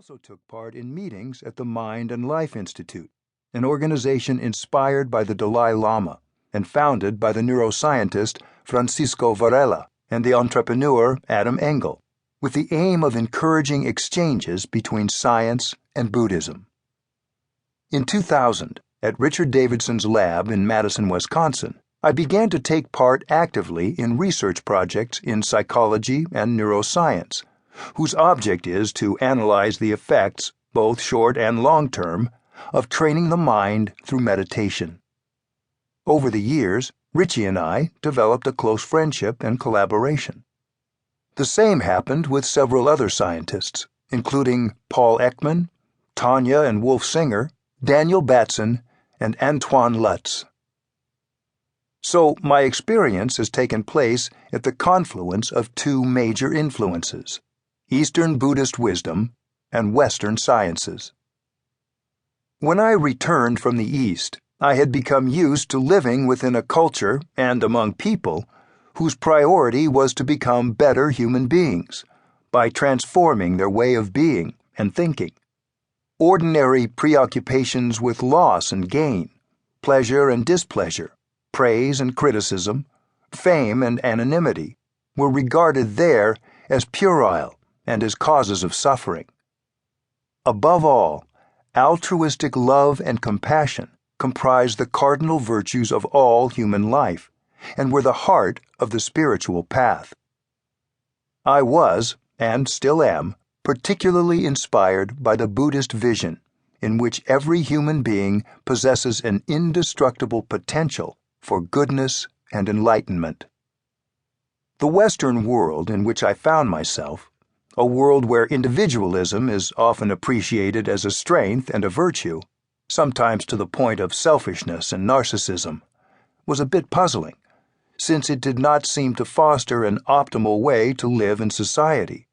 also took part in meetings at the Mind and Life Institute, an organization inspired by the Dalai Lama and founded by the neuroscientist Francisco Varela and the entrepreneur Adam Engel, with the aim of encouraging exchanges between science and Buddhism. In 2000, at Richard Davidson's lab in Madison, Wisconsin, I began to take part actively in research projects in psychology and neuroscience, whose object is to analyze the effects, both short and long-term, of training the mind through meditation. Over the years, Richie and I developed a close friendship and collaboration. The same happened with several other scientists, including Paul Ekman, Tanya and Wolf Singer, Daniel Batson, and Antoine Lutz. So my experience has taken place at the confluence of two major influences: Eastern Buddhist wisdom and Western sciences. When I returned from the East, I had become used to living within a culture and among people whose priority was to become better human beings by transforming their way of being and thinking. Ordinary preoccupations with loss and gain, pleasure and displeasure, praise and criticism, fame and anonymity were regarded there as puerile and as causes of suffering. Above all, altruistic love and compassion comprised the cardinal virtues of all human life and were the heart of the spiritual path. I was, and still am, particularly inspired by the Buddhist vision, in which every human being possesses an indestructible potential for goodness and enlightenment. The Western world in which I found myself, a world where individualism is often appreciated as a strength and a virtue, sometimes to the point of selfishness and narcissism, was a bit puzzling, since it did not seem to foster an optimal way to live in society.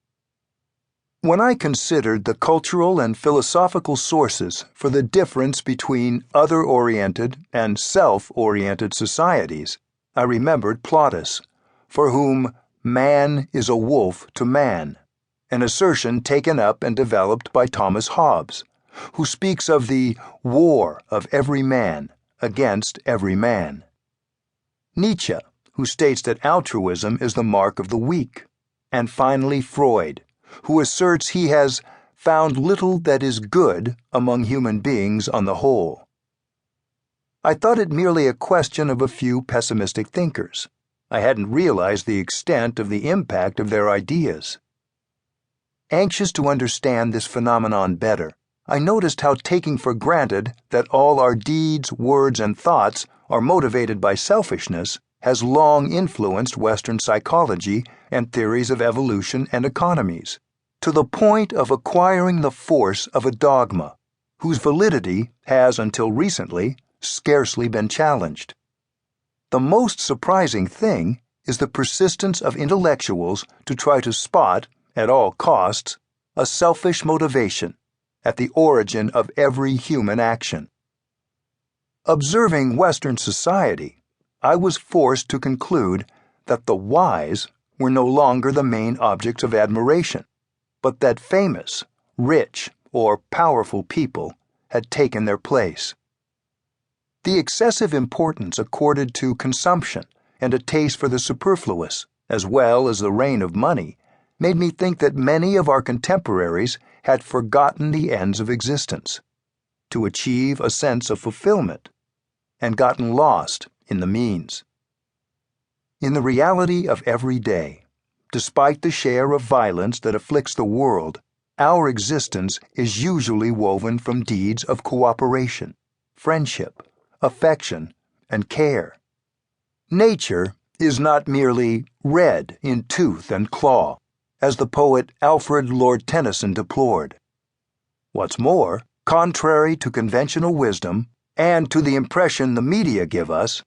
When I considered the cultural and philosophical sources for the difference between other-oriented and self-oriented societies, I remembered Plautus, for whom man is a wolf to man, an assertion taken up and developed by Thomas Hobbes, who speaks of the war of every man against every man. Nietzsche, who states that altruism is the mark of the weak, and finally Freud, who asserts he has found little that is good among human beings on the whole. I thought it merely a question of a few pessimistic thinkers. I hadn't realized the extent of the impact of their ideas. Anxious to understand this phenomenon better, I noticed how taking for granted that all our deeds, words, and thoughts are motivated by selfishness has long influenced Western psychology and theories of evolution and economies, to the point of acquiring the force of a dogma, whose validity has until recently scarcely been challenged. The most surprising thing is the persistence of intellectuals to try to spot, at all costs, a selfish motivation at the origin of every human action. Observing Western society, I was forced to conclude that the wise were no longer the main objects of admiration, but that famous, rich, or powerful people had taken their place. The excessive importance accorded to consumption and a taste for the superfluous, as well as the reign of money, made me think that many of our contemporaries had forgotten the ends of existence, to achieve a sense of fulfillment, and gotten lost in the means. In the reality of every day, despite the share of violence that afflicts the world, our existence is usually woven from deeds of cooperation, friendship, affection, and care. Nature is not merely red in tooth and claw, as the poet Alfred Lord Tennyson deplored. What's more, contrary to conventional wisdom and to the impression the media give us,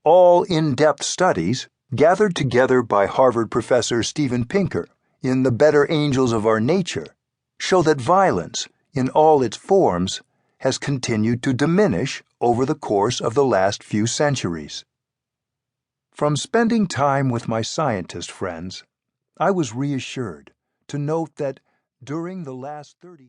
all in-depth studies gathered together by Harvard professor Steven Pinker in The Better Angels of Our Nature show that violence, in all its forms, has continued to diminish over the course of the last few centuries. From spending time with my scientist friends, I was reassured to note that during the last 30